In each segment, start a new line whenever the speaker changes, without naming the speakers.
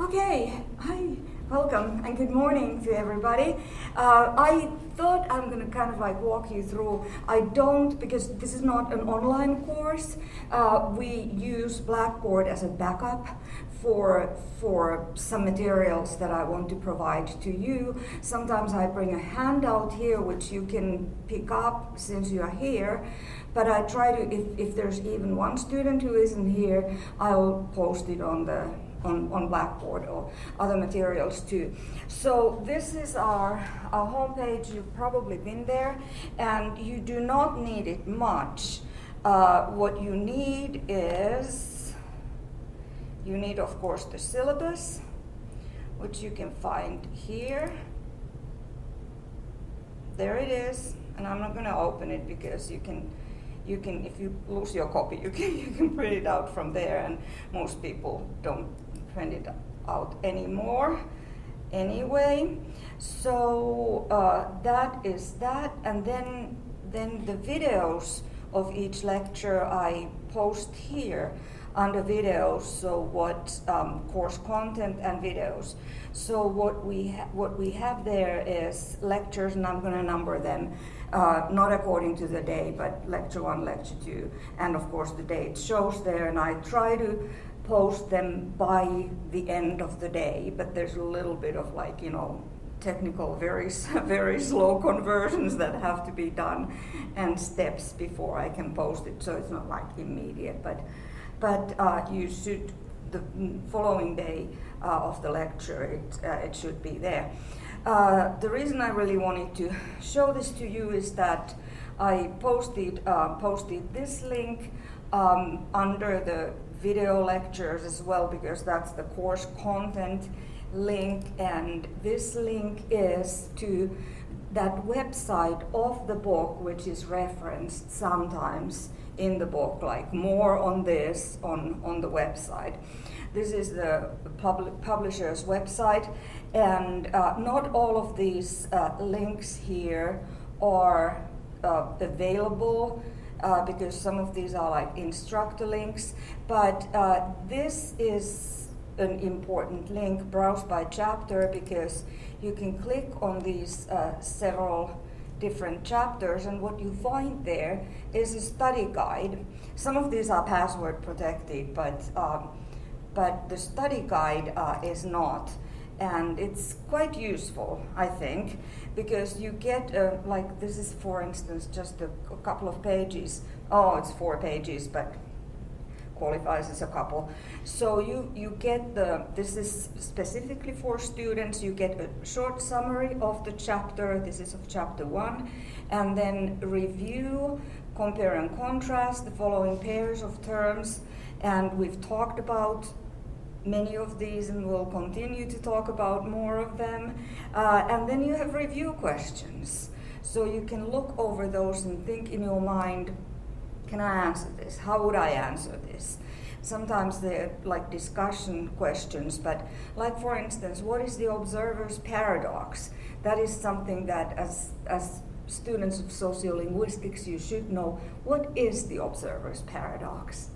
Okay, hi, welcome and good morning to everybody. I thought I'm going to kind of like walk you through. I don't, because this is not an online course. We use Blackboard as a backup for some materials that I want to provide to you. Sometimes I bring a handout here which you can pick up since you are here, but I try to, if there's even one student who isn't here, I'll post it on Blackboard or other materials too. So this is our homepage. You've probably been there, and you do not need it much. What you need is, you need of course the syllabus, which you can find here. There it is, and I'm not going to open it because you can, if you lose your copy, you can print it out from there, and most people don't print it out anymore anyway. So that is that, and then the videos of each lecture I post here under videos. So what course content and videos. So what we have there is lectures, and I'm going to number them. Not according to the day, but lecture 1, lecture 2, and of course the date shows there, and I try to post them by the end of the day, but there's a little bit of like, technical, very slow conversions that have to be done and steps before I can post it, so it's not like immediate, but you should, the following day of the lecture, it should be there. The reason I really wanted to show this to you is that I posted this link under the video lectures as well, because that's the course content link, and this link is to that website of the book, which is referenced sometimes in the book, like more on this on the website. This is the publisher's website, and not all of these links here are available because some of these are like instructor links, but this is an important link, browse by chapter, because you can click on these several different chapters, and what you find there is a study guide. Some of these are password protected, but the study guide is not, and it's quite useful, I think, because you get like this is, for instance, just a couple of pages. Oh, it's 4 pages, but qualifies as a couple. So you get this is specifically for students. You get a short summary of the chapter. This is of chapter 1, and then review, compare and contrast the following pairs of terms, and we've talked about many of these, and we'll continue to talk about more of them. And then you have review questions. So you can look over those and think in your mind, can I answer this? How would I answer this? Sometimes they're like discussion questions, but like for instance, what is the observer's paradox? That is something that as students of sociolinguistics you should know. What is the observer's paradox?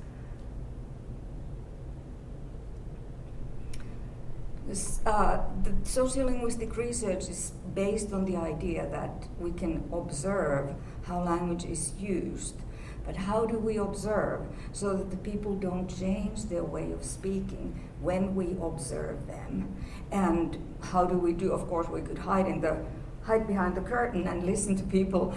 The sociolinguistic research is based on the idea that we can observe how language is used. But how do we observe so that the people don't change their way of speaking when we observe them? And how do we do? Of course, we could hide behind the curtain and listen to people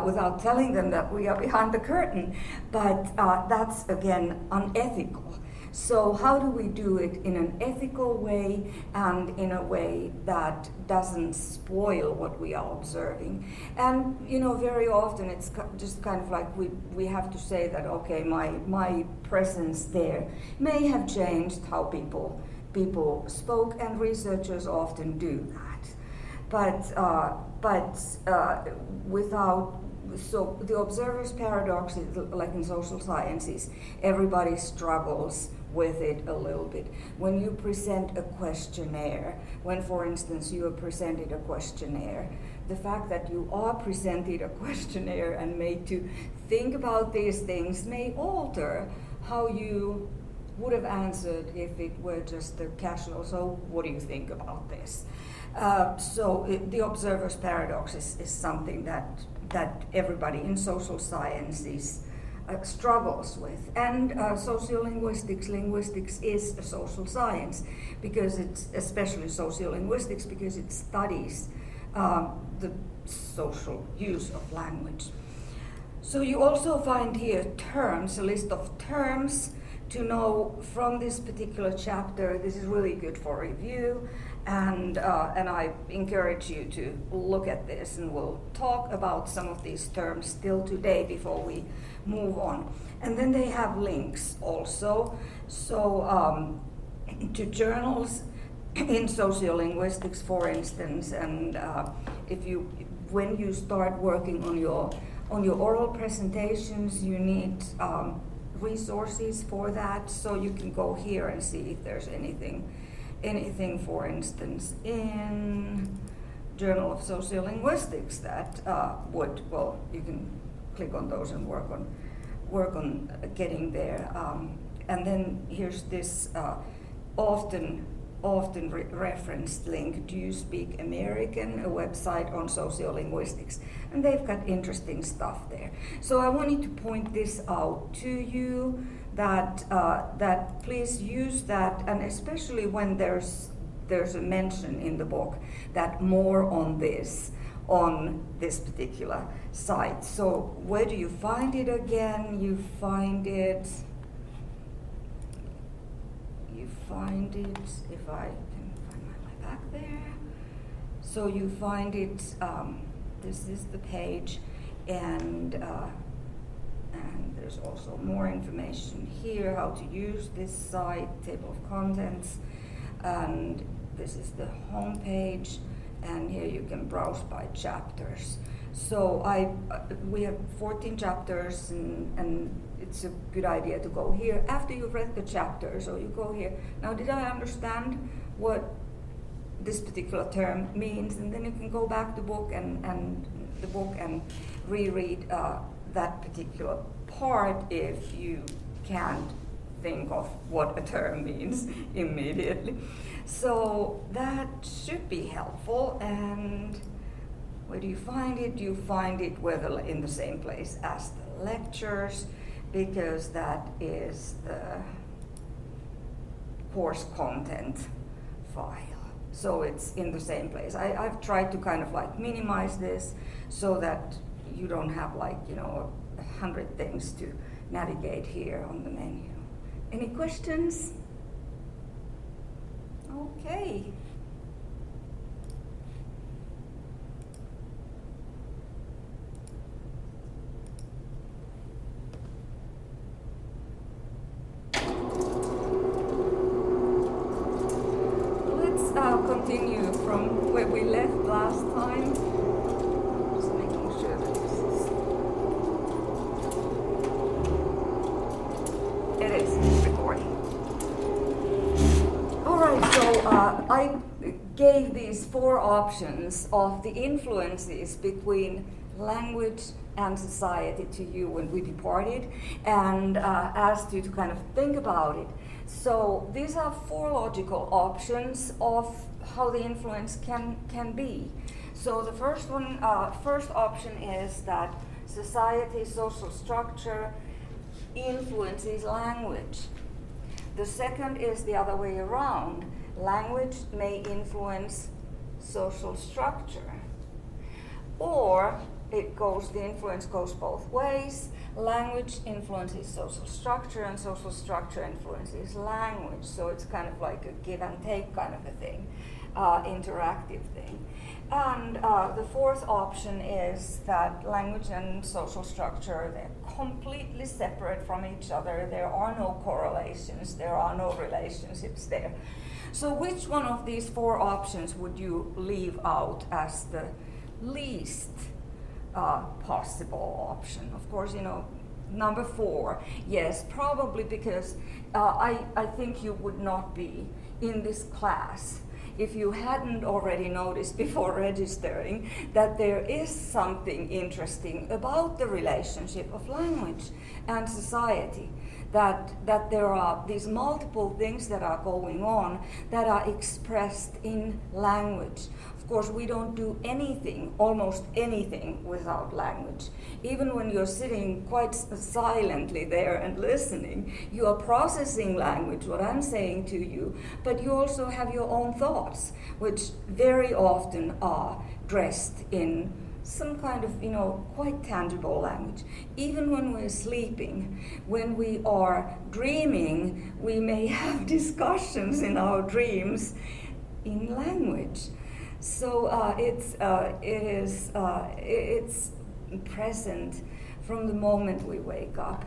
without telling them that we are behind the curtain. But that's, again, unethical. So how do we do it in an ethical way and in a way that doesn't spoil what we are observing? And very often it's just kind of like we have to say that, okay, my presence there may have changed how people spoke, and researchers often do that. But without. So the observer's paradox is like in social sciences, everybody struggles with it a little bit. When you present a questionnaire, when for instance you are presented a questionnaire, the fact that you are presented a questionnaire and made to think about these things may alter how you would have answered if it were just a casual, so what do you think about this? The observer's paradox is something that everybody in social sciences struggles with. And linguistics is a social science, because it's especially sociolinguistics because it studies the social use of language. So you also find here terms, a list of terms to know from this particular chapter. This is really good for review, and I encourage you to look at this, and we'll talk about some of these terms still today before we move on. And then they have links also, so to journals in sociolinguistics, for instance, and when you start working on your oral presentations, you need resources for that, so you can go here and see if there's anything, for instance, in Journal of Sociolinguistics that you can click on those and work on getting there. And then here's this often referenced link, Do You Speak American? A website on sociolinguistics. And they've got interesting stuff there. So I wanted to point this out to you, that please use that, and especially when there's a mention in the book that more on this particular site. So where do you find it again? You find it, if I can find my way back there. So you find it, this is the page, and there's also more information here, how to use this site, table of contents, and this is the home page, and here you can browse by chapters. So we have 14 chapters, and it's a good idea to go here after you've read the chapter. So you go here. Now, did I understand what this particular term means? And then you can go back to the book and reread that particular part if you can't think of what a term means immediately. So that should be helpful. And where do you find it? You find it in the same place as the lectures, because that is the course content file. So it's in the same place. I've tried to kind of like minimize this so that you don't have 100 things to navigate here on the menu. Any questions? Okay. Continue from where we left last time. Just making sure that this is. It is recording. All right, so I gave these 4 options of the influences between language and society to you when we departed, and asked you to kind of think about it. So these are 4 logical options of how the influence can be. So the first option is that society's social structure influences language. The second is the other way around. Language may influence social structure. Or the influence goes both ways. Language influences social structure, and social structure influences language. So it's kind of like a give and take kind of a thing, interactive thing. And the fourth option is that language and social structure, they're completely separate from each other. There are no correlations, there are no relationships there. So which one of these 4 options would you leave out as the least possible option? Of course, number 4, yes, probably because I think you would not be in this class if you hadn't already noticed before registering that there is something interesting about the relationship of language and society. that there are these multiple things that are going on that are expressed in language. Of course, we don't do anything, almost anything, without language. Even when you're sitting quite silently there and listening, you are processing language, what I'm saying to you, but you also have your own thoughts, which very often are dressed in some kind of, quite tangible language. Even when we're sleeping, when we are dreaming, we may have discussions in our dreams in language. So it's present from the moment we wake up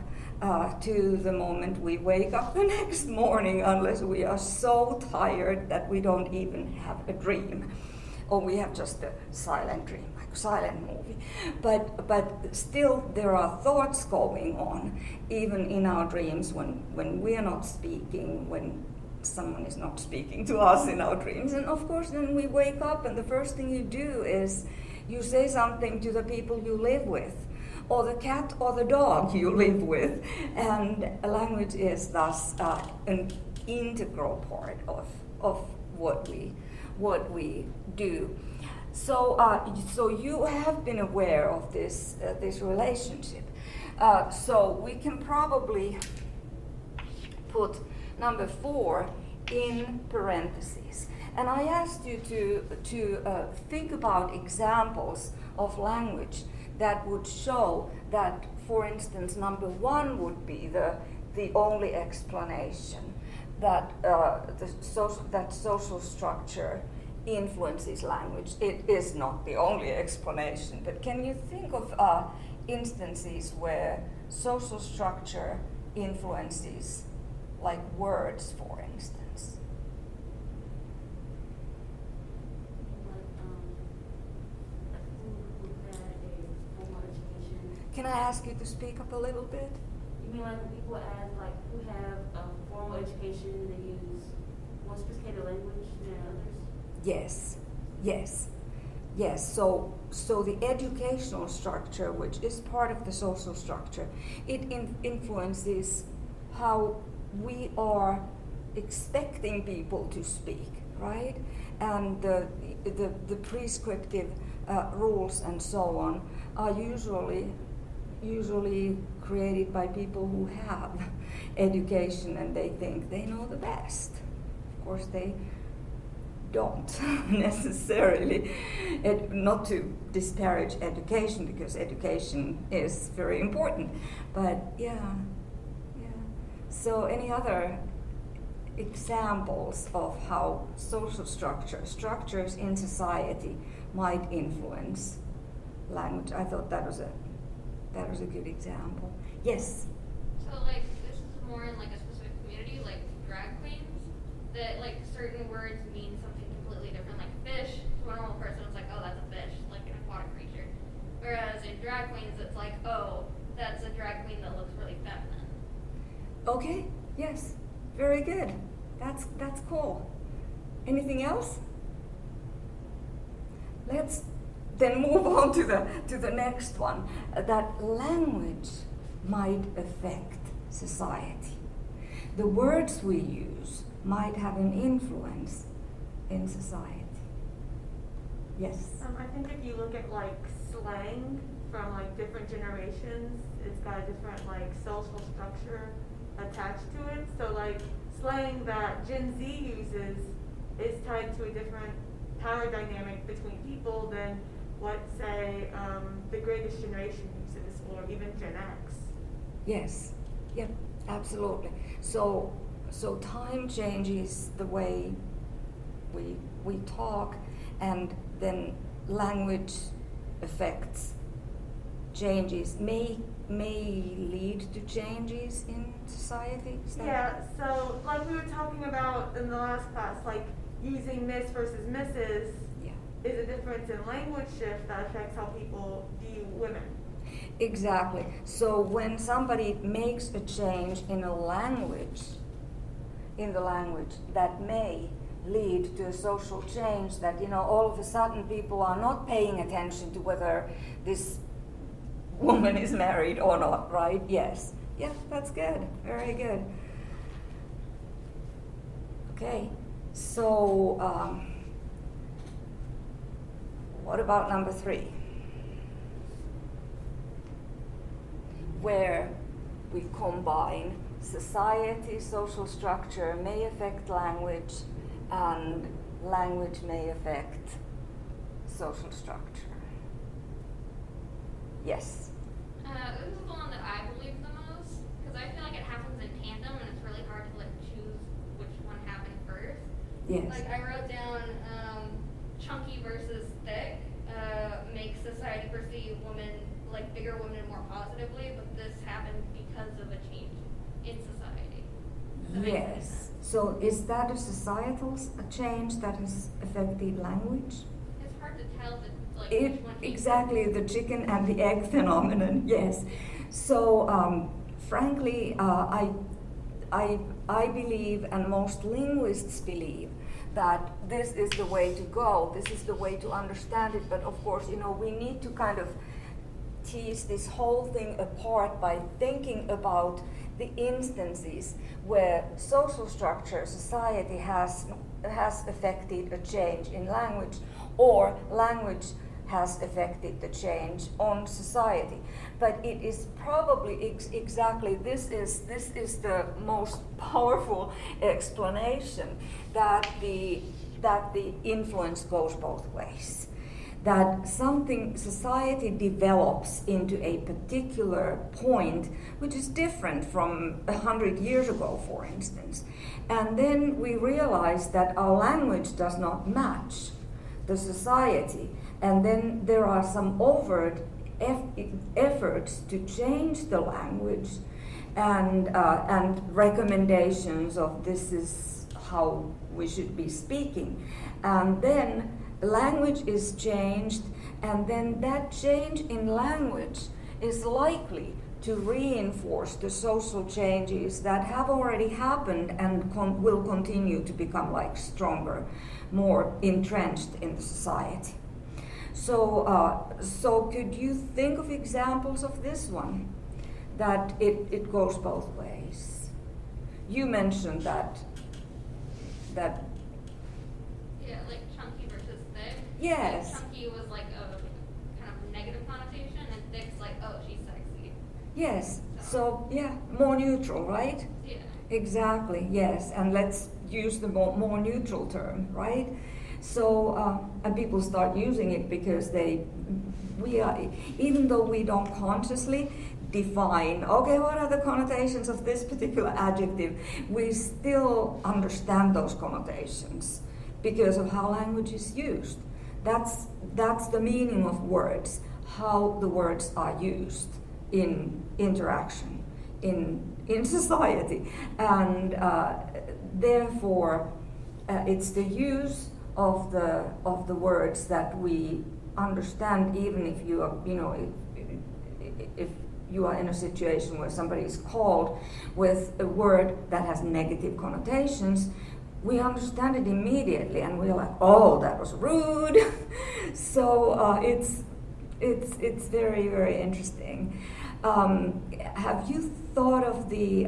to the moment we wake up the next morning, unless we are so tired that we don't even have a dream, or we have just a silent dream, like a silent movie. But still there are thoughts going on, even in our dreams when we are not speaking, when someone is not speaking to us in our dreams. And of course then we wake up and the first thing you do is you say something to the people you live with, or the cat or the dog you live with. And language is thus an integral part of what we do. So you have been aware of this relationship. So we can probably put number 4 in parentheses. And I asked you to think about examples of language that would show that, for instance, number 1 would be the only explanation that that social structure influences language. It is not the only explanation, but can you think of instances where social structure influences, like words, for instance? Can I ask you to speak up a little bit?
You mean like people who have formal education, they use more sophisticated language than others? Yes. So the educational structure, which is part of the social structure, it influences how we are expecting people to speak, right? And the prescriptive rules and so on are usually created by people who have education and they think they know the best. Of course, they don't necessarily. Not to disparage education, because education is very important. But yeah. So any other examples of how social structures in society might influence language? I thought that was a good example. Yes?
So like this is more in like a specific community, like drag queens, that like certain words mean something completely different, like fish. To a normal person it's like, oh, that's a fish, like an aquatic creature. Whereas in drag queens it's like, oh, that's a drag queen that looks really feminine.
Okay, yes. Very good. That's cool. Anything else? Let's then move on to the next one. That language might affect society. The words we use might have an influence in society. Yes?
I think if you look at like slang from like different generations, it's got a different like social structure attached to it. So like slang that Gen Z uses is tied to a different power dynamic between people than what, say, the greatest generation uses, or even Gen X.
Yes, yep, absolutely. So time changes the way we talk, and then language affects changes, may lead to changes in society.
Yeah, so like we were talking about in the last class, like using Miss versus Mrs. is a difference in language shift that affects how people view women.
Exactly. So when somebody makes a change in the language, that may lead to a social change that, all of a sudden people are not paying attention to whether this woman is married or not, right? Yes. Yeah, that's good. Very good. Okay, so what about number 3? Where we combine society, social structure may affect language, and language may affect social structure. Yes?
This is the one that I believe the most, because I feel like it happens in tandem, and it's really hard to like choose which one happened first.
Yes.
Like I wrote down chunky versus thick makes society perceive women, like bigger women, more positively, but this happened because of a change in society. Does that make sense?
Yes. So is that a societal change that has affected language?
It's hard to tell which one came
Exactly, the chicken and the egg phenomenon, yes. So frankly, I believe, and most linguists believe, that this is the way to go, this is the way to understand it, but of course, we need to kind of tease this whole thing apart by thinking about the instances where social structure, society has affected a change in language, or language has affected the change on society. But it is probably exactly this is the most powerful explanation that the influence goes both ways. That society develops into a particular point which is different from 100 years ago, for instance. And then we realize that our language does not match the society. And then there are some overt efforts to change the language and recommendations of this is how we should be speaking. And then language is changed, and then that change in language is likely to reinforce the social changes that have already happened and will continue to become like stronger, more entrenched in the society. So could you think of examples of this one, that it goes both ways? You mentioned that.
Yeah, like chunky versus thick.
Yes.
Like chunky was like a kind of negative connotation, and thick's like, oh, she's sexy.
Yes. So yeah, more neutral, right?
Yeah.
Exactly. Yes. And let's use the more neutral term, right? So and people start using it because we are, even though we don't consciously define, okay, what are the connotations of this particular adjective, we still understand those connotations because of how language is used. That's the meaning of words, how the words are used in interaction, in society. And therefore, it's the use of the words that we understand, even if you are, if you are in a situation where somebody is called with a word that has negative connotations, we understand it immediately, and we're like, oh, that was rude. So it's very, very interesting. Have you thought of the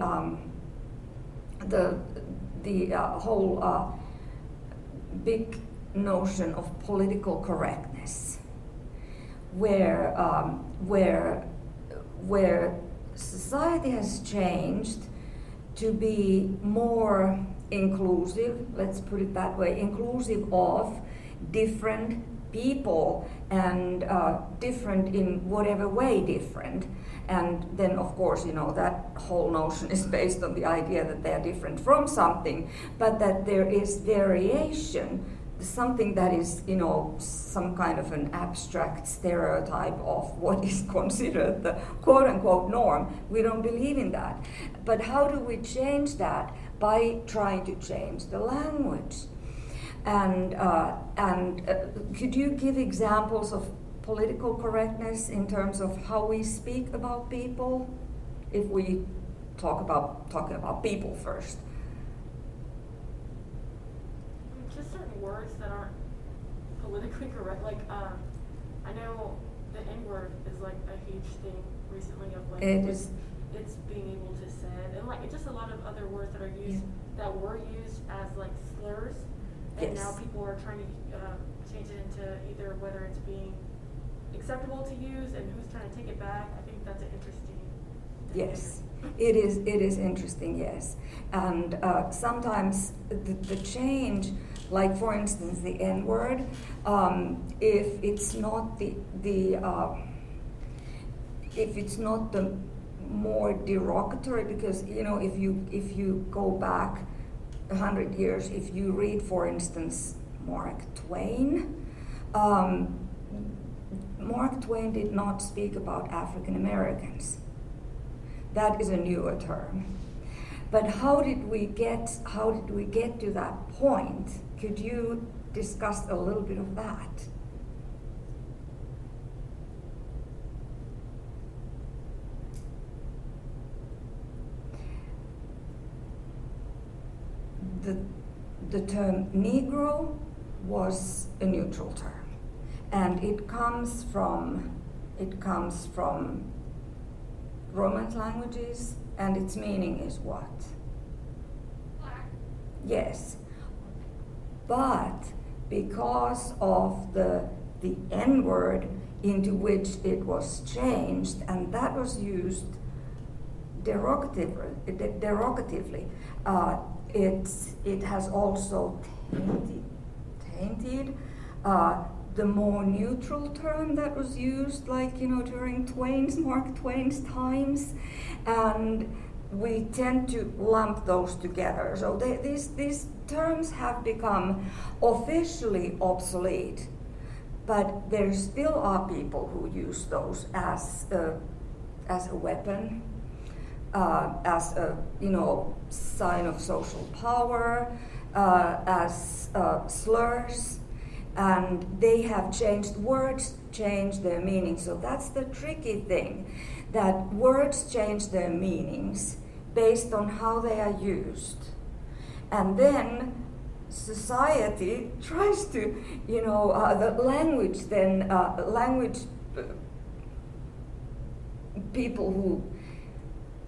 whole big notion of political correctness, where society has changed to be more inclusive, let's put it that way, inclusive of different people and different in whatever way different. And then, of course, that whole notion is based on the idea that they are different from something, but that there is variation, something that is, some kind of an abstract stereotype of what is considered the quote-unquote norm. We don't believe in that. But how do we change that? By trying to change the language. And could you give examples of political correctness in terms of how we speak about people, if we talking about people first?
Just certain words that aren't politically correct. Like, I know the N-word is like a huge thing recently of like.
It is
it's being able to send, and like just a lot of other words that are used that were used as like slurs, and now people are trying to change it into either whether it's being acceptable to use and who's trying to take it back. I think that's an interesting.
Yes, it is. It is interesting. Yes, and sometimes the change, like for instance, the N word, if it's not if it's not the more derogatory, because if you go back 100 years, if you read, for instance, Mark Twain. Mark Twain did not speak about African Americans. That is a newer term. But how did we get to that point? Could you discuss a little bit of that? The term Negro was a neutral term, and it comes from Romance languages, and its meaning is what?
Black.
Yes, but because of the N word into which it was changed, and that was used derogatively. It has also tainted the more neutral term that was used, like during Mark Twain's times, and we tend to lump those together. So these terms have become officially obsolete, but there still are people who use those as a weapon, as a sign of social power, as slurs, and they have changed. Words change their meaning. So that's the tricky thing, that words change their meanings based on how they are used, and then society tries to, the language. Then language people who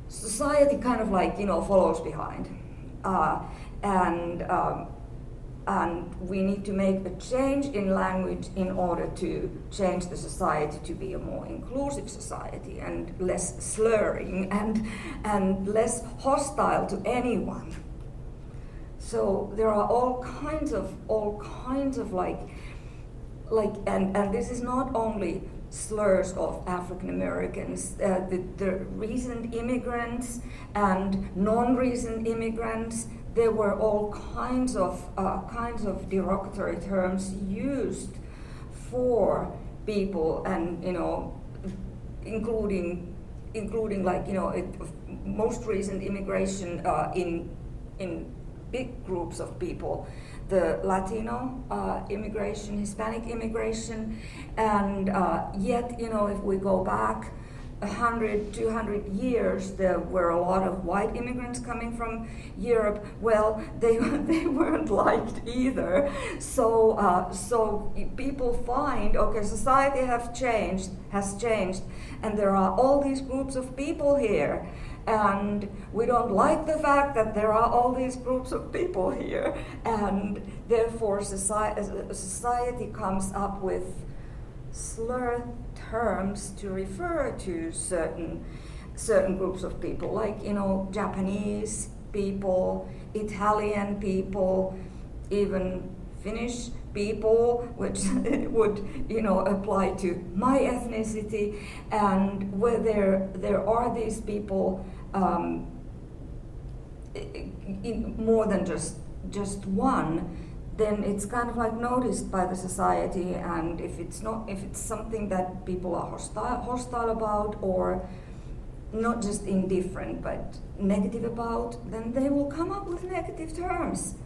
society kind of like follows behind, and we need to make a change in language in order to change the society to be a more inclusive society and less slurring and less hostile to anyone. So there are all kinds of like and this is not only slurs of African Americans, the recent immigrants and non-recent immigrants. There were all kinds of derogatory terms used for people, and including like most recent immigration in big groups of people, the Latino immigration, Hispanic immigration, and yet if we go back 100, 200 years, there were a lot of white immigrants coming from Europe. Well, they weren't liked either. So people find, okay, society has changed, and there are all these groups of people here, and we don't like the fact that there are all these groups of people here, and therefore society comes up with slur terms to refer to certain groups of people, like Japanese people, Italian people, even Finnish people, which would apply to my ethnicity, and where there are these people in more than just one, then it's kind of like noticed by the society, and if it's something that people are hostile about, or not just indifferent but negative about, then they will come up with negative terms.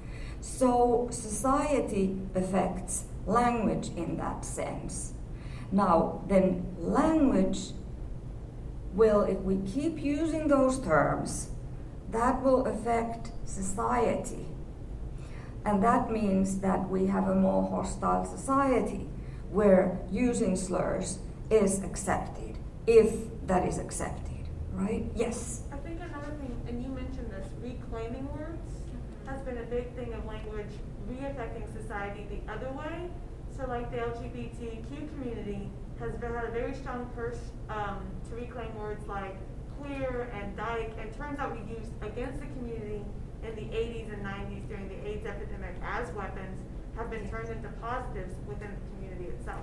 So society affects language in that sense. Now then, language will, if we keep using those terms, that will affect society. And that means that we have a more hostile society where using slurs is accepted, if that is accepted, right? Yes.
I think another thing, and you mentioned this, reclaiming words has been a big thing of language re-affecting society the other way. So like the LGBTQ community has had a very strong push to reclaim words like queer and dyke, and terms that we used against the community in the 80s and 90s during the AIDS epidemic as weapons have been turned into positives within the community itself.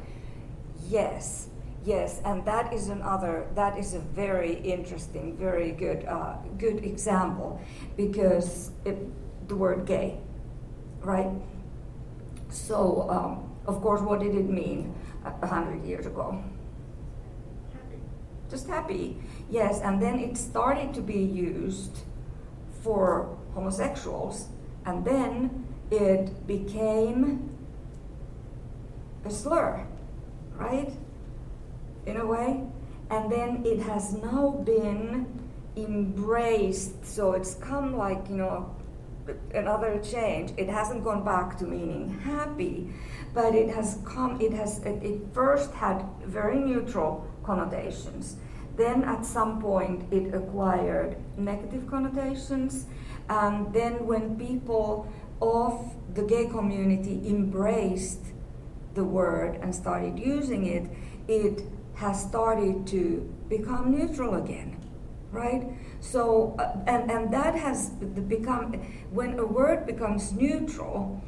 Yes, yes, and that is a very interesting, very good example, because the word gay, right? So, of course, what did it mean 100 years ago?
Happy.
Just happy, yes, and then it started to be used for homosexuals, and then it became a slur, right? In a way, and then it has now been embraced, so it's come like, another change. It hasn't gone back to meaning happy, but it first had very neutral connotations. Then at some point it acquired negative connotations, and then when people of the gay community embraced the word and started using it, it has started to become neutral again, right? So, and that has become, when a word becomes neutral,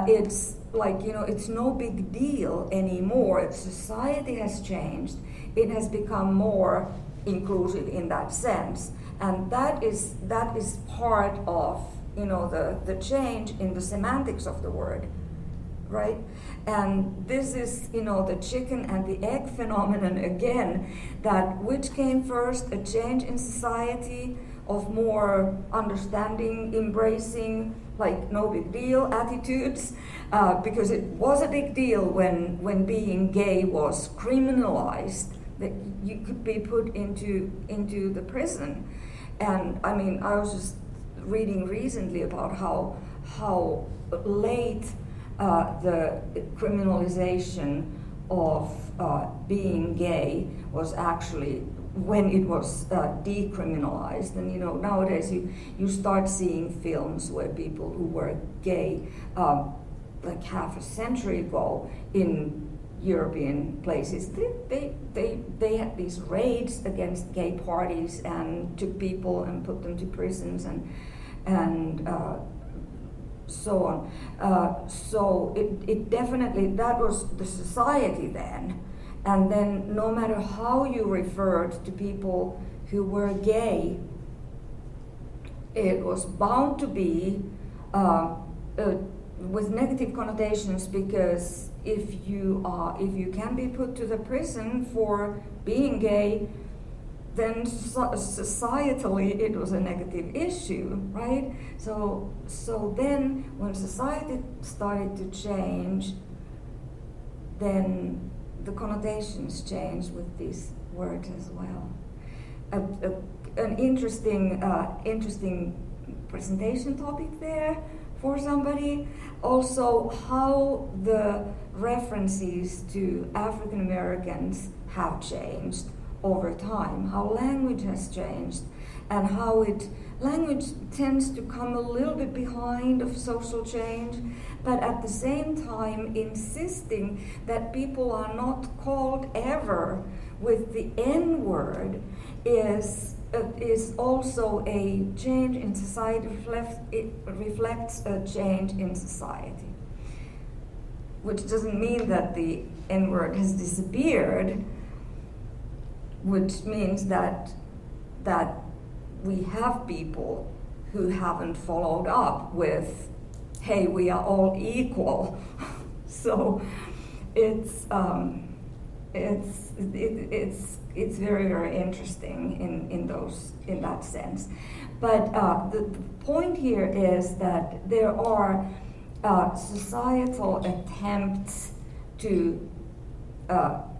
it's like, it's no big deal anymore. Society has changed. It has become more inclusive in that sense. And that is part of, the change in the semantics of the word, right? And this is, the chicken and the egg phenomenon again, that which came first, a change in society of more understanding, embracing, like no big deal attitudes, because it was a big deal when being gay was criminalized, that you could be put into the prison. And I mean, I was just reading recently about how late the criminalization of being gay was actually when it was decriminalized. And nowadays you start seeing films where people who were gay like half a century ago in European places, they had these raids against gay parties and took people and put them to prisons and so on. So it definitely, that was the society then. And then no matter how you referred to people who were gay, it was bound to be with negative connotations, because if you can be put to the prison for being gay, then societally it was a negative issue, right? So then when society started to change, then the connotations changed with these words as well. An interesting presentation topic there for somebody. Also, how the references to African Americans have changed over time, how language has changed, and how language tends to come a little bit behind of social change, but at the same time insisting that people are not called ever with the N word is also a change in society. It reflects a change in society, which doesn't mean that the N word has disappeared, which means that we have people who haven't followed up with, hey, we are all equal. So it's very, very interesting in that sense. But the point here is that there are societal attempts to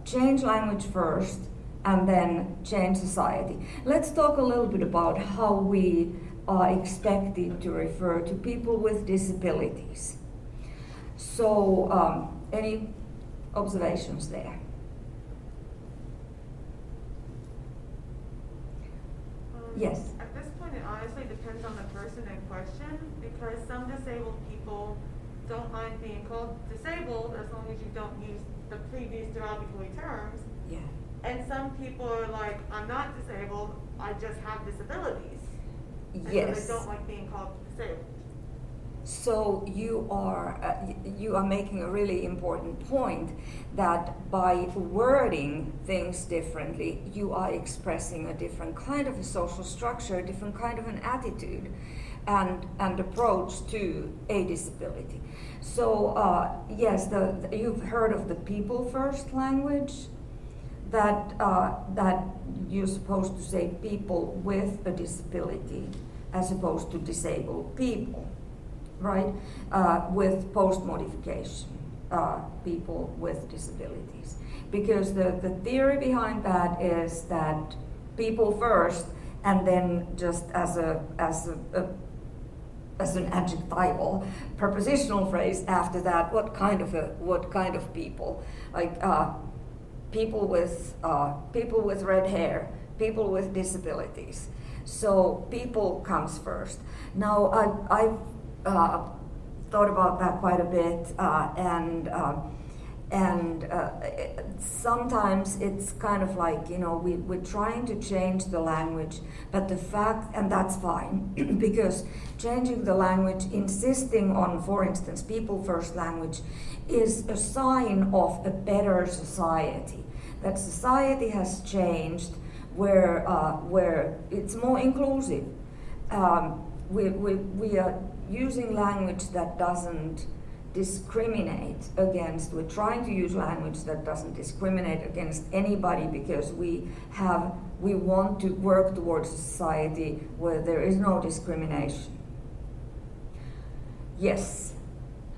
change language first and then change society. Let's talk a little bit about how we are expected to refer to people with disabilities. So, any observations there? Yes.
At this point, it honestly depends on the person in question, because some disabled people don't mind being called disabled as long as you don't use the previous derogatory terms.
Yeah.
And some people are like, I'm not disabled, I just have disabilities. And
Yes.
so they don't like being called disabled.
So you are making a really important point that by wording things differently, you are expressing a different kind of a social structure, a different kind of an attitude and approach to a disability. So yes, you've heard of the people first language, that you're supposed to say people with a disability as opposed to disabled people. Right, with post-modification, people with disabilities. Because the theory behind that is that people first, and then just as an adjectival prepositional phrase after that, what kind of people? Like people with red hair, people with disabilities. So people comes first. Now I've thought about that quite a bit, and sometimes it's kind of like, we're trying to change the language, but the fact, and that's fine, because changing the language, insisting on, for instance, people first language, is a sign of a better society. That society has changed where it's more inclusive. We are using language that doesn't discriminate against, we're trying to use language that doesn't discriminate against anybody, because we want to work towards a society where there is no discrimination. Yes?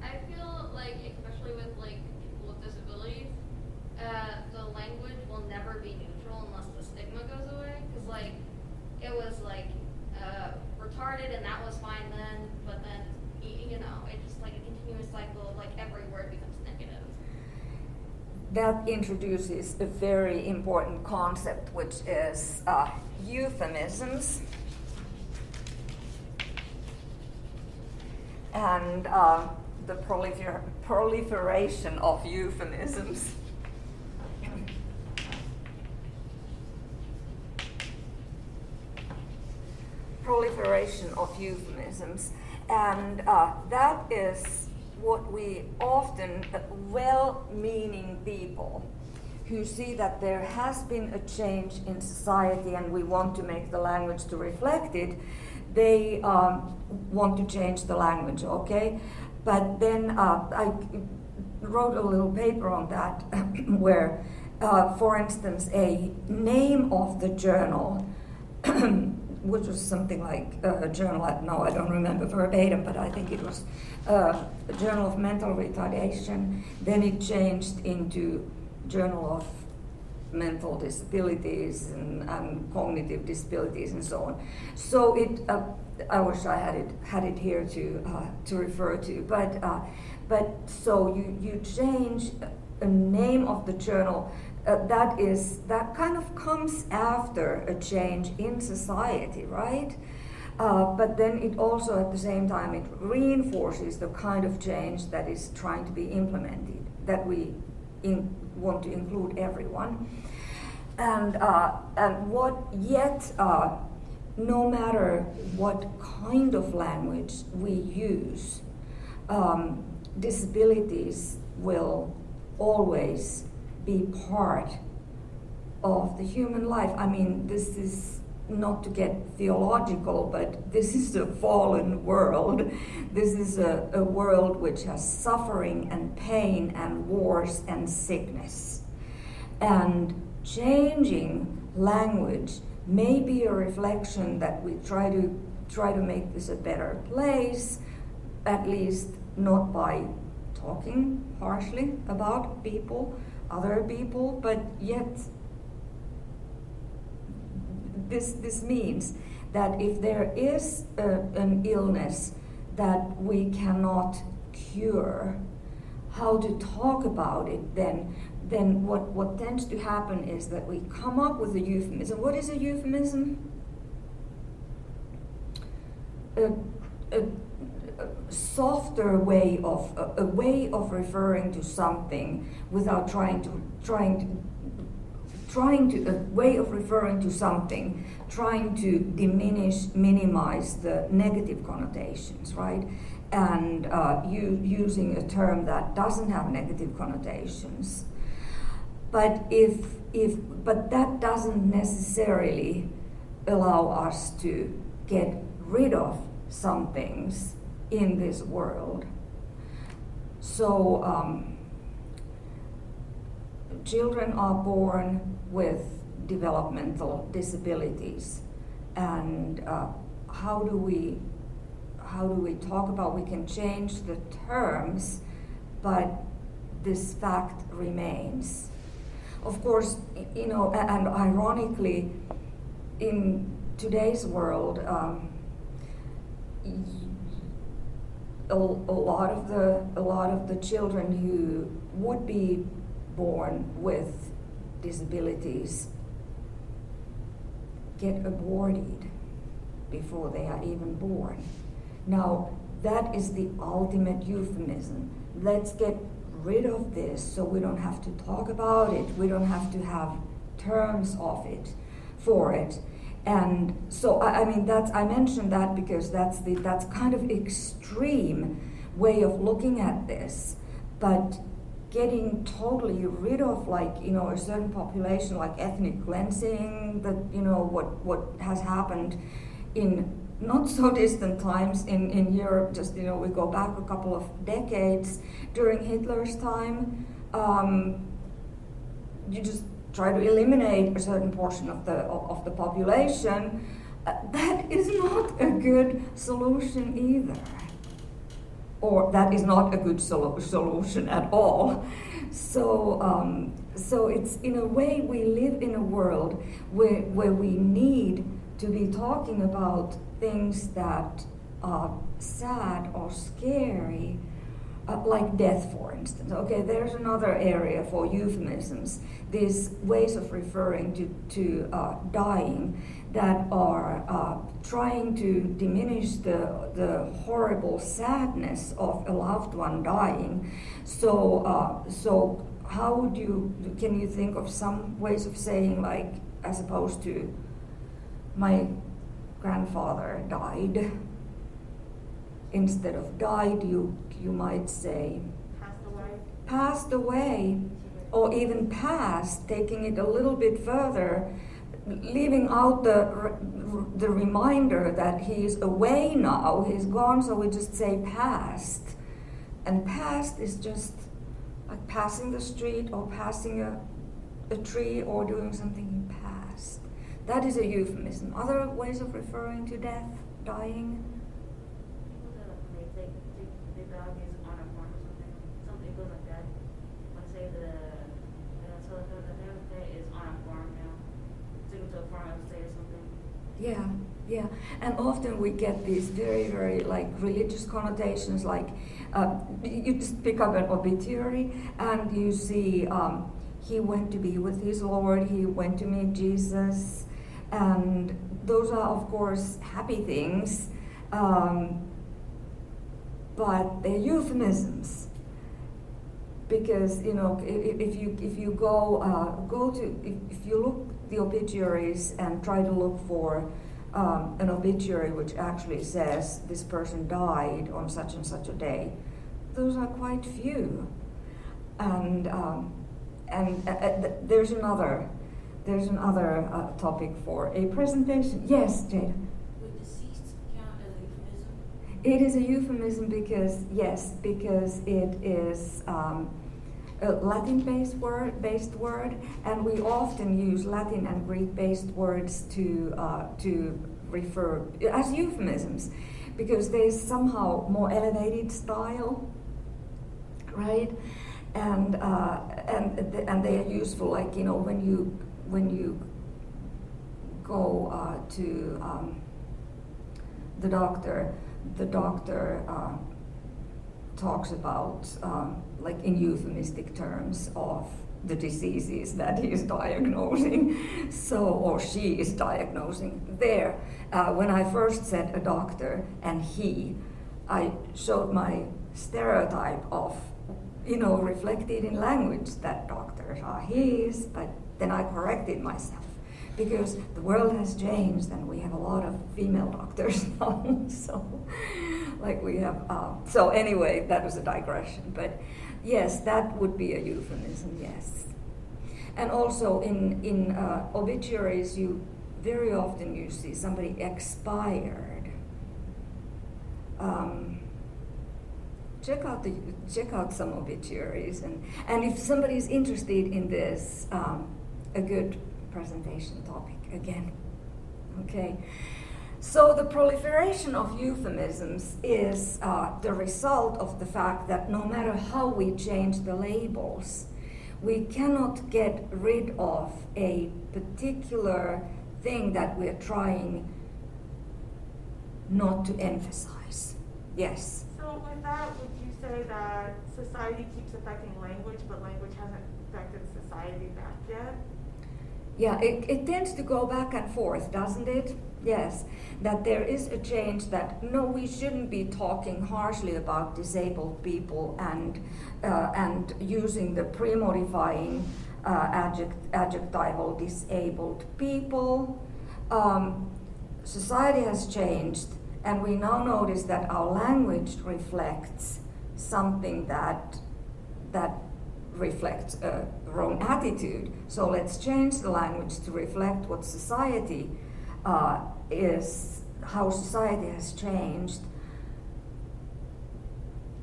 I feel like, especially with people with disabilities, the language will never be neutral unless the stigma goes away. Because it was retarded and that was fine then, but then it's just like a continuous cycle of every word becomes negative.
That introduces a very important concept, which is euphemisms. And the proliferation of euphemisms. Proliferation of euphemisms, and that is what we often, well-meaning people who see that there has been a change in society and we want to make the language to reflect it, they want to change the language, okay? But then I wrote a little paper on that where, for instance, a name of the journal which was something like a journal, I don't remember verbatim, but I think it was a Journal of Mental Retardation. Then it changed into Journal of Mental Disabilities and Cognitive Disabilities and so on. So I wish I had it here to refer to, but so you change a name of the journal. That kind of comes after a change in society, right? But then it also, at the same time, it reinforces the kind of change that is trying to be implemented, that we want to include everyone. And no matter what kind of language we use, disabilities will always be part of the human life. I mean, this is not to get theological, but this is a fallen world. This is a world which has suffering and pain and wars and sickness. And changing language may be a reflection that we try to make this a better place, at least not by talking harshly about people, other people, but yet this means that if there is an illness that we cannot cure, how to talk about it, then what tends to happen is that we come up with a euphemism. What is a euphemism? a softer way of a way of referring to something without trying to a way of referring to something, trying to minimize the negative connotations, right? And using a term that doesn't have negative connotations. But but that doesn't necessarily allow us to get rid of some things in this world. So children are born with developmental disabilities, and how do we talk about, we can change the terms, but this fact remains. Of course, you know, and ironically, in today's world, a lot of the children who would be born with disabilities get aborted before they are even born. Now, that is the ultimate euphemism. Let's get rid of this so we don't have to talk about it. We don't have to have terms of it for it. And so I mean I mentioned that because that's kind of extreme way of looking at this. But getting totally rid of, like, you know, a certain population, like ethnic cleansing, that, you know, what has happened in not so distant times in Europe, just, you know, we go back a couple of decades during Hitler's time, you just try to eliminate a certain portion of the population. That is not a good solution either. Or that is not a good solution at all. So, so it's, in a way, we live in a world where we need to be talking about things that are sad or scary, like death, for instance. Okay, there's another area for euphemisms, these ways of referring to dying that are trying to diminish the horrible sadness of a loved one dying. So, so how can you think of some ways of saying, like, as opposed to my grandfather died, instead of died, you might say passed away, or even past, taking it a little bit further, leaving out the reminder that he's away now, he's gone, so we just say past. And past is just like passing the street or passing a tree or doing something in past. That is a euphemism. Other ways of referring to death, dying.
The dog is on a farm or something goes like that. Let's say the pet is on a farm now. Took him to a farm upstate or something.
Yeah, yeah. And often we get these very, very, like, religious connotations, like you just pick up an obituary and you see he went to be with his Lord, he went to meet Jesus, and those are, of course, happy things, but they're euphemisms. Because, you know, if you if you look the obituaries and try to look for an obituary which actually says this person died on such and such a day, those are quite few. And there's another topic for a presentation. Yes, Jada.
Would deceased count as a euphemism?
It is a euphemism because it is a Latin-based word, and we often use Latin and Greek-based words to refer as euphemisms, because there's somehow more elevated style, right? And they are useful, like, you know, when you go to the doctor talks about, like, in euphemistic terms, of the diseases that he is diagnosing, or she is diagnosing there. When I first said a doctor and he, I showed my stereotype of, reflected in language that doctors are his, but then I corrected myself because the world has changed and we have a lot of female doctors now. So anyway, that was a digression, but yes, that would be a euphemism, yes. And also in obituaries, very often you see somebody expired. Check out some obituaries, and if somebody is interested in this, a good presentation topic again. Okay. So the proliferation of euphemisms is the result of the fact that no matter how we change the labels, we cannot get rid of a particular thing that we're trying not to emphasize. Yes?
So with that, would you say that society keeps affecting language, but language hasn't affected society back yet?
Yeah, it tends to go back and forth, doesn't it? Yes, that there is a change that, no, we shouldn't be talking harshly about disabled people and using the pre-modifying adjectival disabled people. Society has changed, and we now notice that our language reflects something that reflects a wrong attitude. So let's change the language to reflect what society is, how society has changed,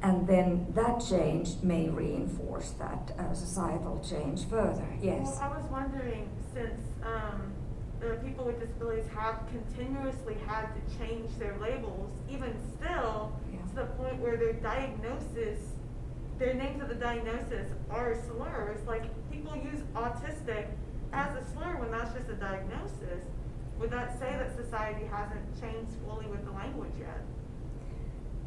and then that change may reinforce that societal change further. Yes?
Well, I was wondering, since the people with disabilities have continuously had to change their labels, even still, to the point where their names of the diagnosis are slurs. Like, people use autistic as a slur when that's just a diagnosis. Would that say that society hasn't changed fully with the language yet?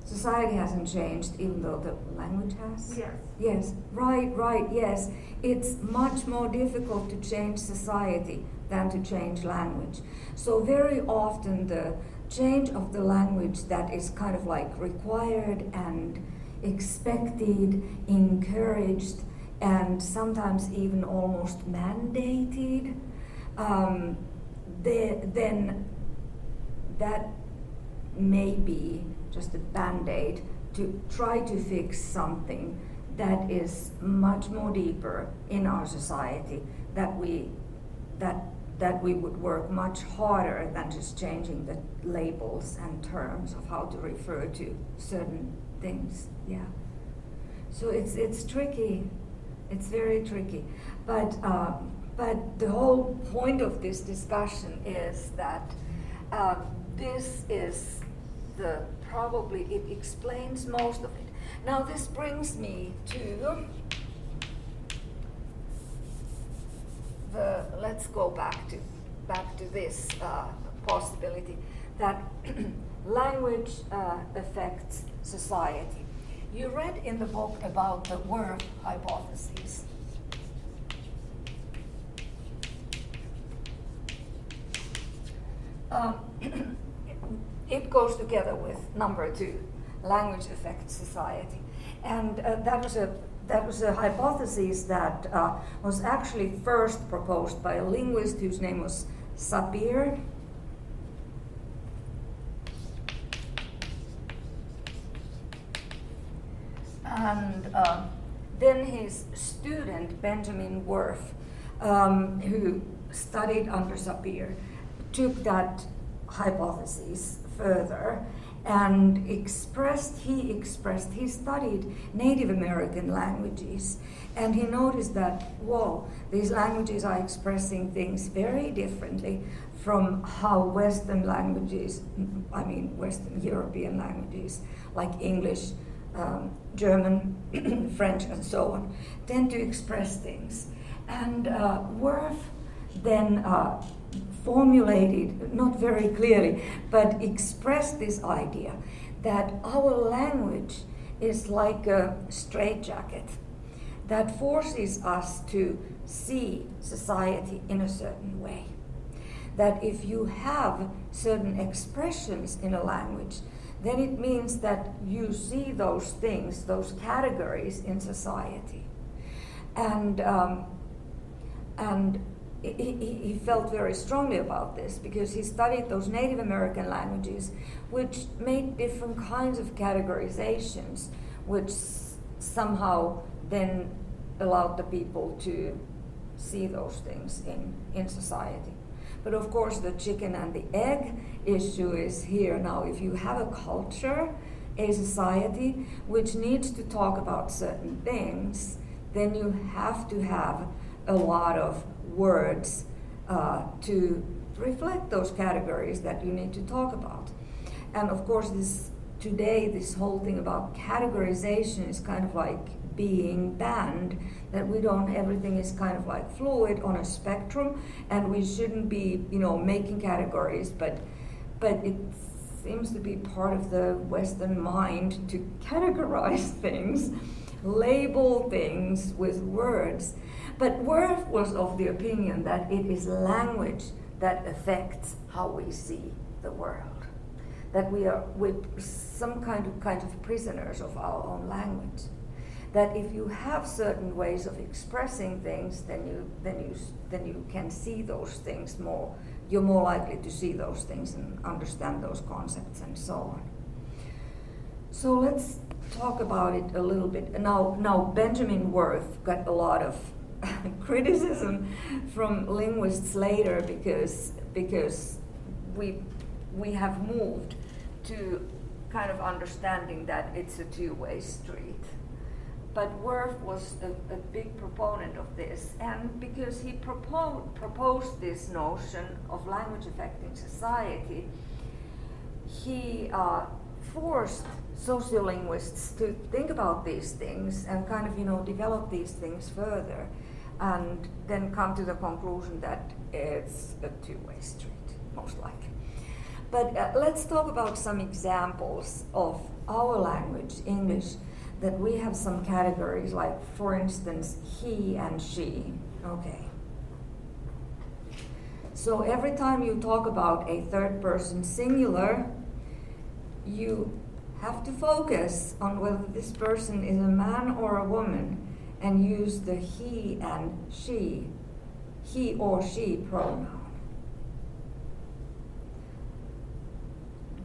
Society hasn't changed even though the language has?
Yes.
Yes, right, yes. It's much more difficult to change society than to change language. So very often the change of the language that is kind of like required and expected, encouraged, and sometimes even almost mandated, then that may be just a band-aid to try to fix something that is much more deeper in our society, that we would work much harder than just changing the labels and terms of how to refer to certain things. Yeah. So it's tricky. It's very tricky. But the whole point of this discussion is that this is it explains most of it. Now this brings me to let's go back to this possibility that language affects society. You read in the book about the Whorf hypothesis. It goes together with number 2, language affects society, and that was a hypothesis that was actually first proposed by a linguist whose name was Sapir. And then his student, Benjamin Whorf, who studied under Sapir, took that hypothesis further and he studied Native American languages, and he noticed that, whoa, these languages are expressing things very differently from how Western European languages like English, German, French, and so on, tend to express things. And Whorf then formulated, not very clearly, but expressed this idea that our language is like a straitjacket, that forces us to see society in a certain way. That if you have certain expressions in a language, then it means that you see those things, those categories in society. And he felt very strongly about this because he studied those Native American languages which made different kinds of categorizations, which somehow then allowed the people to see those things in society. But of course the chicken and the egg issue is here now. If you have a culture, a society which needs to talk about certain things, then you have to have a lot of words to reflect those categories that you need to talk about. And of course today this whole thing about categorization is kind of like being banned, that everything is kind of like fluid on a spectrum, and we shouldn't be, making categories, but it seems to be part of the Western mind to categorize things, label things with words. But Whorf was of the opinion that it is language that affects how we see the world, that we're some kind of prisoners of our own language. That if you have certain ways of expressing things, then you can see those things more. You're more likely to see those things and understand those concepts and so on. So let's talk about it a little bit. Now Benjamin Whorf got a lot of criticism from linguists later because we have moved to kind of understanding that it's a two-way street. But Whorf was a big proponent of this, and because he proposed this notion of language affecting society, he forced sociolinguists to think about these things and kind of, develop these things further, and then come to the conclusion that it's a two-way street, most likely. But let's talk about some examples of our language, English, that we have some categories, like, for instance, he and she. Okay. So every time you talk about a third person singular, you have to focus on whether this person is a man or a woman and use the he and she, he or she pronoun.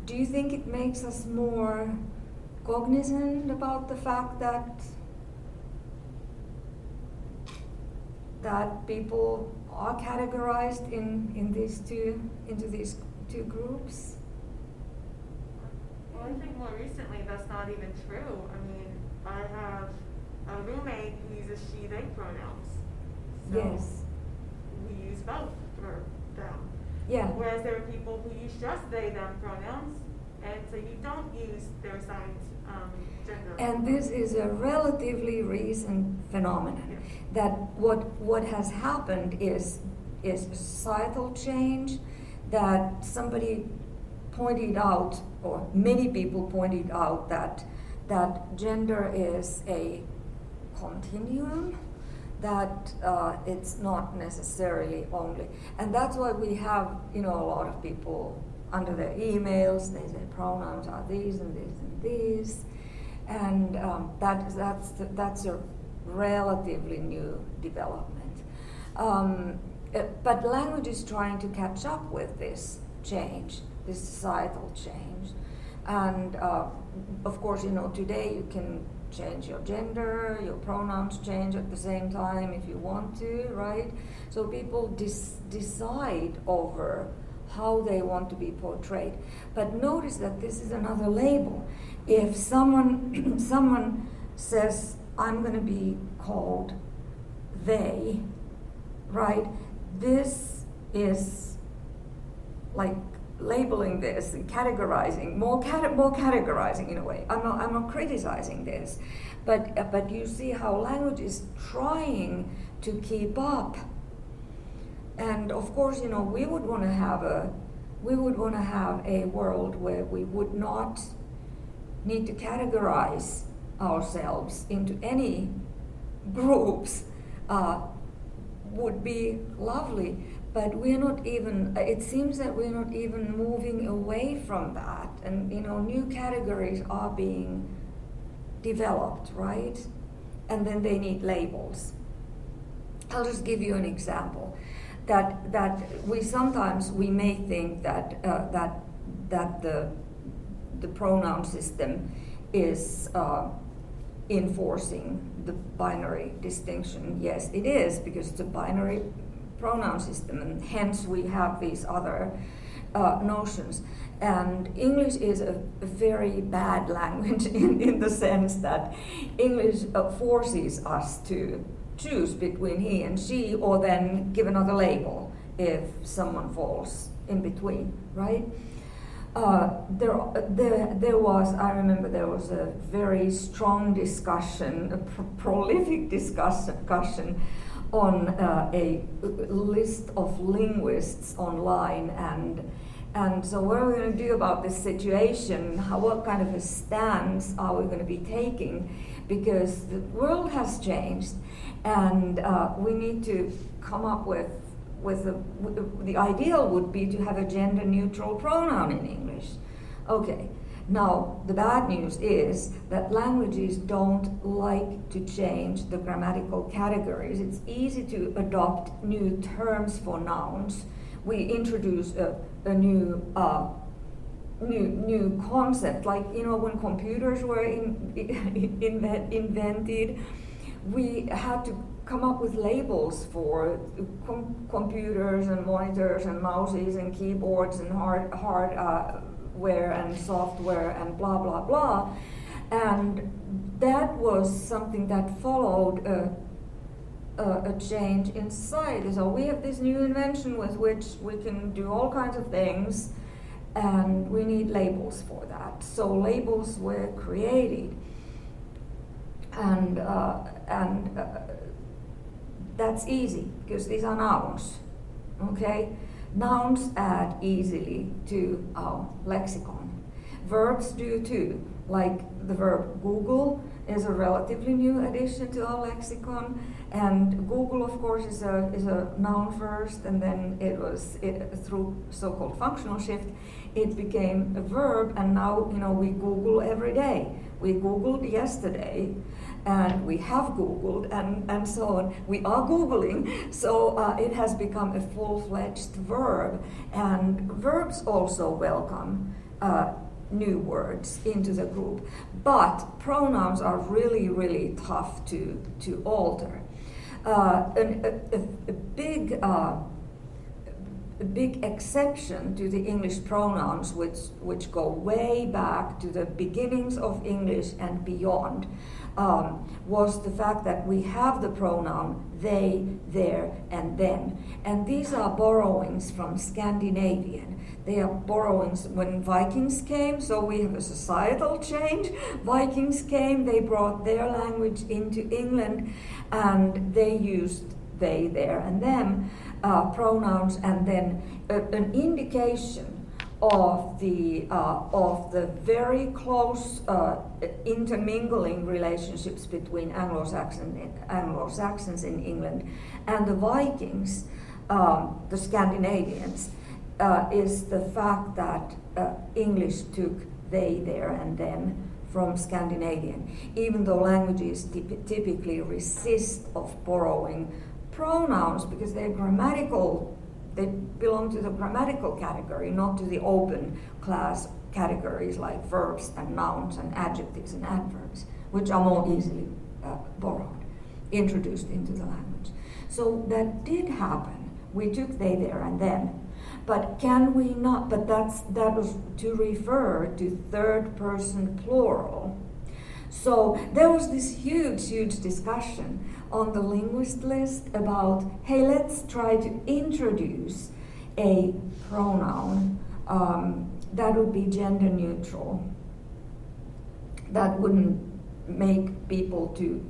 Do you think it makes us more cognizant about the fact that people are categorized into these two groups?
Well, I think more recently that's not even true. I mean, I have a roommate who uses she, they pronouns. So
yes.
We use both for them.
Yeah.
Whereas there are people who use just they, them pronouns, and so you don't use their assigned gender.
And this is a relatively recent phenomenon.
Yeah.
That what has happened is a societal change, that somebody pointed out, or many people pointed out, that gender is a continuum, that it's not necessarily only, and that's why we have a lot of people under their emails, they say pronouns are these and these and these, and that's a relatively new development. But language is trying to catch up with this change, this societal change, and of course, today you can change your gender, your pronouns change at the same time if you want to, right? So people decide over how they want to be portrayed. But notice that this is another label. If someone says, I'm going to be called they, right? This is like labeling this and categorizing, more categorizing in a way. I'm not criticizing this, but you see how language is trying to keep up. And of course, we would want to have a world where we would not need to categorize ourselves into any groups would be lovely, but we're not even, it seems that we're not even moving away from that, and new categories are being developed, right? And then they need labels. I'll just give you an example. That we may think that the pronoun system is enforcing the binary distinction. Yes, it is, because it's a binary pronoun system, and hence we have these other notions. And English is a very bad language in the sense that English forces us to choose between he and she, or then give another label if someone falls in between, right? I remember there was a very strong discussion, a prolific discussion on a list of linguists online, and so what are we going to do about this situation? What kind of a stance are we going to be taking? Because the world has changed, and we need to come up with the ideal would be to have a gender-neutral pronoun in English. Okay, now the bad news is that languages don't like to change the grammatical categories. It's easy to adopt new terms for nouns. We introduce a new concept, like when computers were invented, we had to come up with labels for computers and monitors and mouses and keyboards and hardware and software and blah blah blah, and that was something that followed a change in society. So we have this new invention with which we can do all kinds of things, and we need labels for that. So labels were created, and that's easy because these are nouns. Okay, nouns add easily to our lexicon. Verbs do too. Like the verb Google is a relatively new addition to our lexicon, and Google, of course, is a noun first, and then through so-called functional shift, it became a verb, and now we Google every day. We Googled yesterday, and we have Googled, and so on. We are Googling, so it has become a full-fledged verb, and verbs also welcome new words into the group. But pronouns are really, really tough to alter. A big exception to the English pronouns, which go way back to the beginnings of English and beyond, was the fact that we have the pronoun they, their, and them. And these are borrowings from Scandinavian. They are borrowings when Vikings came, so we have a societal change. Vikings came, they brought their language into England, and they used they, their, and them pronouns, and then an indication of the very close intermingling relationships between Anglo-Saxons in England and the Vikings, the Scandinavians, is the fact that English took they, their, and them from Scandinavian, even though languages typically resist of borrowing pronouns because they're grammatical. They belong to the grammatical category, not to the open class categories like verbs and nouns and adjectives and adverbs, which are more easily borrowed, introduced into the language. So that did happen. We took they, their, and them. But can we not? But that was to refer to third person plural. So there was this huge discussion on the linguist list about, hey, let's try to introduce a pronoun that would be gender neutral, that wouldn't make people to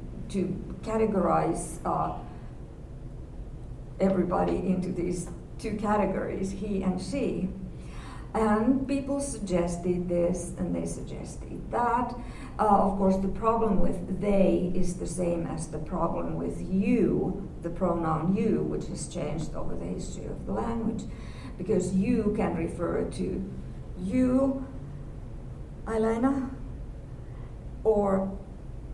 categorize everybody into these two categories, he and she. And people suggested this and they suggested that, Of course, the problem with they is the same as the problem with you, the pronoun you, which has changed over the history of the language, because you can refer to you, Elena, or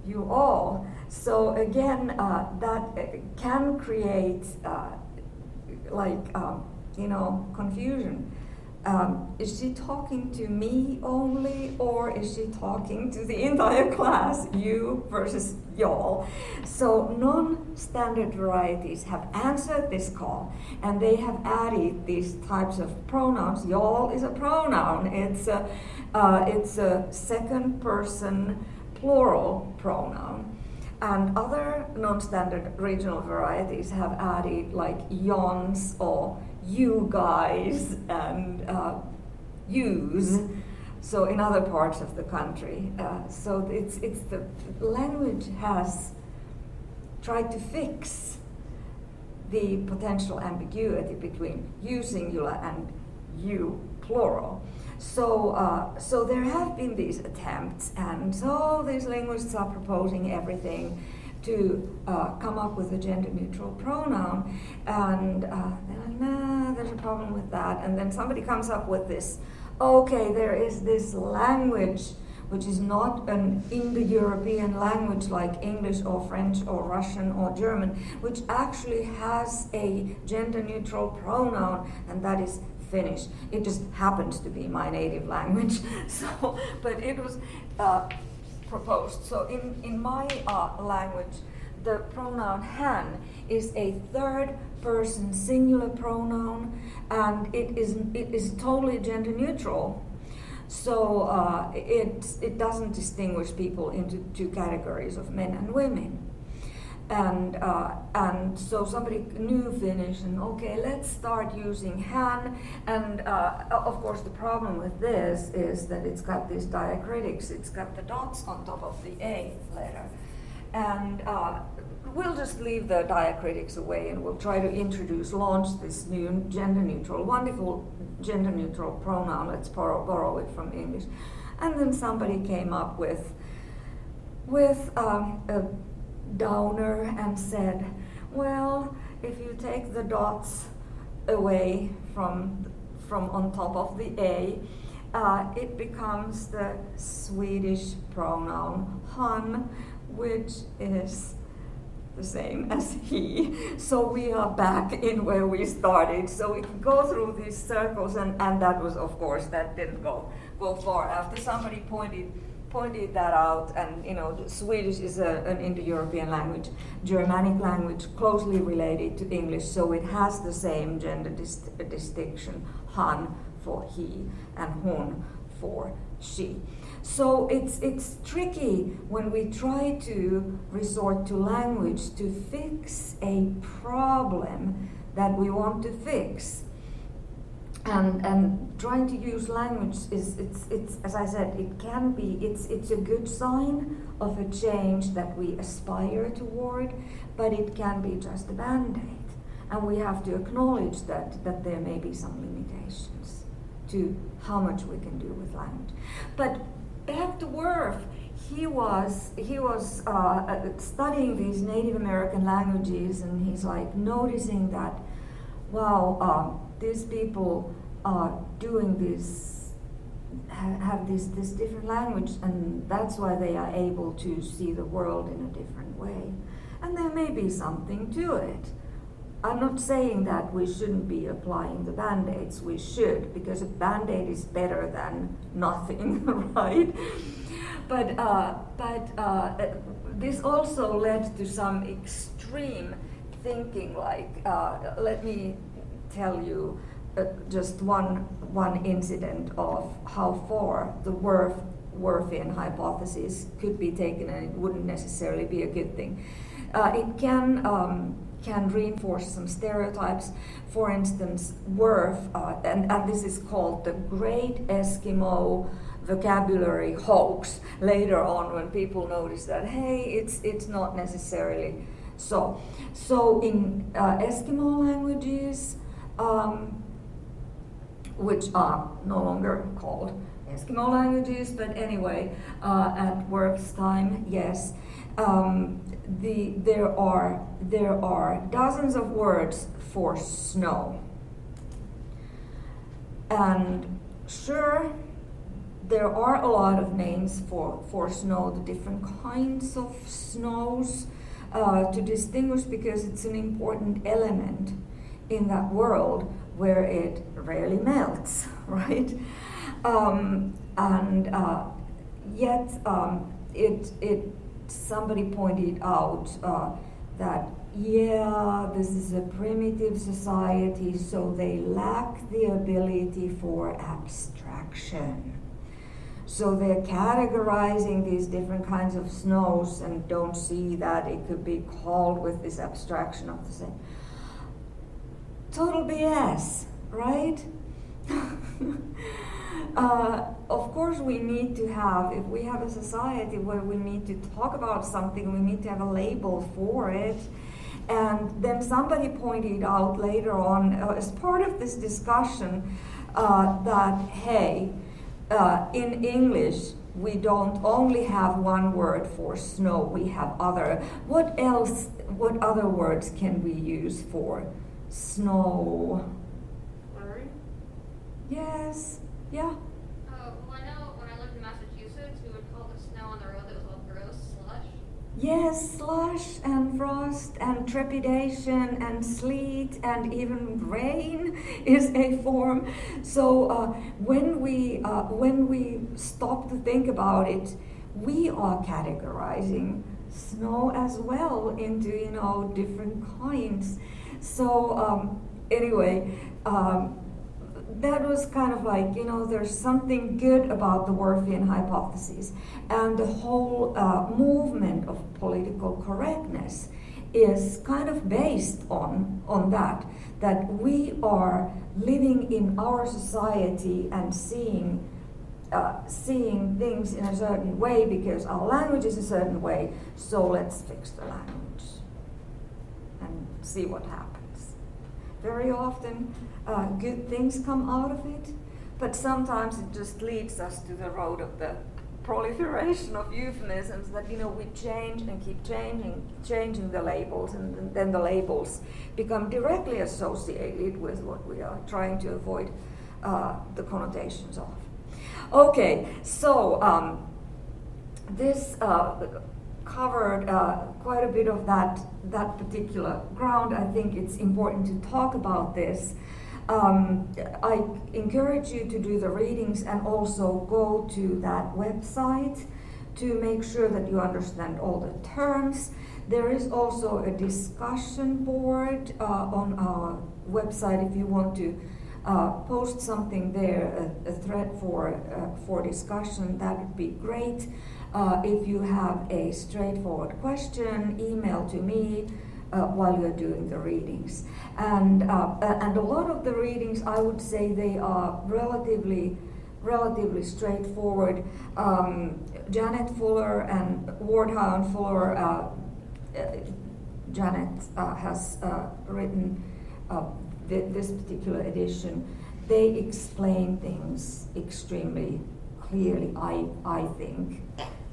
you all. So again, that can create confusion. Is she talking to me only, or is she talking to the entire class, you versus y'all? So non-standard varieties have answered this call, and they have added these types of pronouns. Y'all is a pronoun. It's a second person plural pronoun. And other non-standard regional varieties have added like yons or you guys and yous. So in other parts of the country, so it's the language has tried to fix the potential ambiguity between you singular and you plural. So there have been these attempts, and so these linguists are proposing everything to come up with a gender-neutral pronoun, and they're like, nah, there's a problem with that. And then somebody comes up with this, okay, there is this language which is not an Indo-European language like English or French or Russian or German, which actually has a gender-neutral pronoun, and that is Finnish. It just happens to be my native language, so, but it was proposed. So in my language, the pronoun han is a third person singular pronoun, and it is totally gender neutral. So it doesn't distinguish people into two categories of men and women. And so somebody knew Finnish, and okay, let's start using han. And of course, the problem with this is that it's got these diacritics. It's got the dots on top of the A letter, and we'll just leave the diacritics away, and we'll try to launch this new gender-neutral, wonderful gender-neutral pronoun. Let's borrow it from English. And then somebody came up with a downer and said, well, if you take the dots away from on top of the A, it becomes the Swedish pronoun han, which is the same as he. So we are back in where we started. So we can go through these circles, and that was, of course, that didn't go far. After somebody pointed that out, and Swedish is an Indo-European language, Germanic language, closely related to English, so it has the same gender distinction, han for he and hon for she. So it's tricky when we try to resort to language to fix a problem that we want to fix. And trying to use language it's as I said, it's a good sign of a change that we aspire toward, but it can be just a band-aid, and we have to acknowledge that there may be some limitations to how much we can do with language. But back to Whorf, he was studying these Native American languages, and he's like noticing that, wow, these people are doing this, have this different language, and that's why they are able to see the world in a different way. And there may be something to it. I'm not saying that we shouldn't be applying the band-aids. We should, because a band-aid is better than nothing, right? But this also led to some extreme thinking, like, let me tell you just one incident of how far the Whorfian hypothesis could be taken, and it wouldn't necessarily be a good thing. It can reinforce some stereotypes. For instance, Whorf, and this is called the Great Eskimo Vocabulary Hoax later on, when people notice that, hey, it's not necessarily so. So in Eskimo languages, which are no longer called Eskimo languages, but anyway, at Whorf's time, yes. There are dozens of words for snow. And sure, there are a lot of names for snow, the different kinds of snows, to distinguish, because it's an important element in that world where it rarely melts, right? Yet somebody pointed out that, yeah, this is a primitive society, so they lack the ability for abstraction. So they're categorizing these different kinds of snows and don't see that it could be called with this abstraction of the same. Total BS, right? Of course, we need to have, if we have a society where we need to talk about something, we need to have a label for it. And then somebody pointed out later on, as part of this discussion, that, hey, in English, we don't only have one word for snow, we have other. What other words can we use for snow?
Flurry?
Yes, yeah.
Well, I know when I lived in Massachusetts, we would call the snow on the road that was all gross slush.
Yes, slush and frost and trepidation and sleet and even rain is a form. So when we stop to think about it, we are categorizing snow as well into different kinds. So anyway. That was kind of like, there's something good about the Whorfian hypothesis. And the whole movement of political correctness is kind of based on that we are living in our society and seeing things in a certain way because our language is a certain way, so let's fix the language and see what happens. Very often, good things come out of it, but sometimes it just leads us to the road of the proliferation of euphemisms that, we change and keep changing the labels, and then the labels become directly associated with what we are trying to avoid the connotations of. Okay, so this covered quite a bit of that particular ground. I think it's important to talk about this. I encourage you to do the readings and also go to that website to make sure that you understand all the terms. There is also a discussion board on our website if you want to post something there, a thread for discussion. That would be great. If you have a straightforward question, email to me while you're doing the readings. And a lot of the readings, I would say they are relatively straightforward. Janet Fuller and Whorfian Fuller, Janet has written this particular edition. They explain things extremely clearly, I think.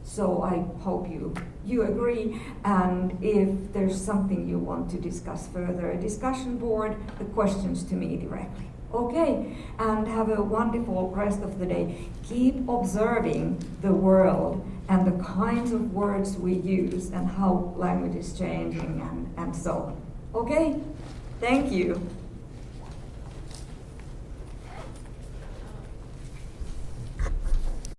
So I hope you agree, and if there's something you want to discuss further, a discussion board, the questions to me directly. Okay, and have a wonderful rest of the day. Keep observing the world and the kinds of words we use and how language is changing and so on. Okay, thank you.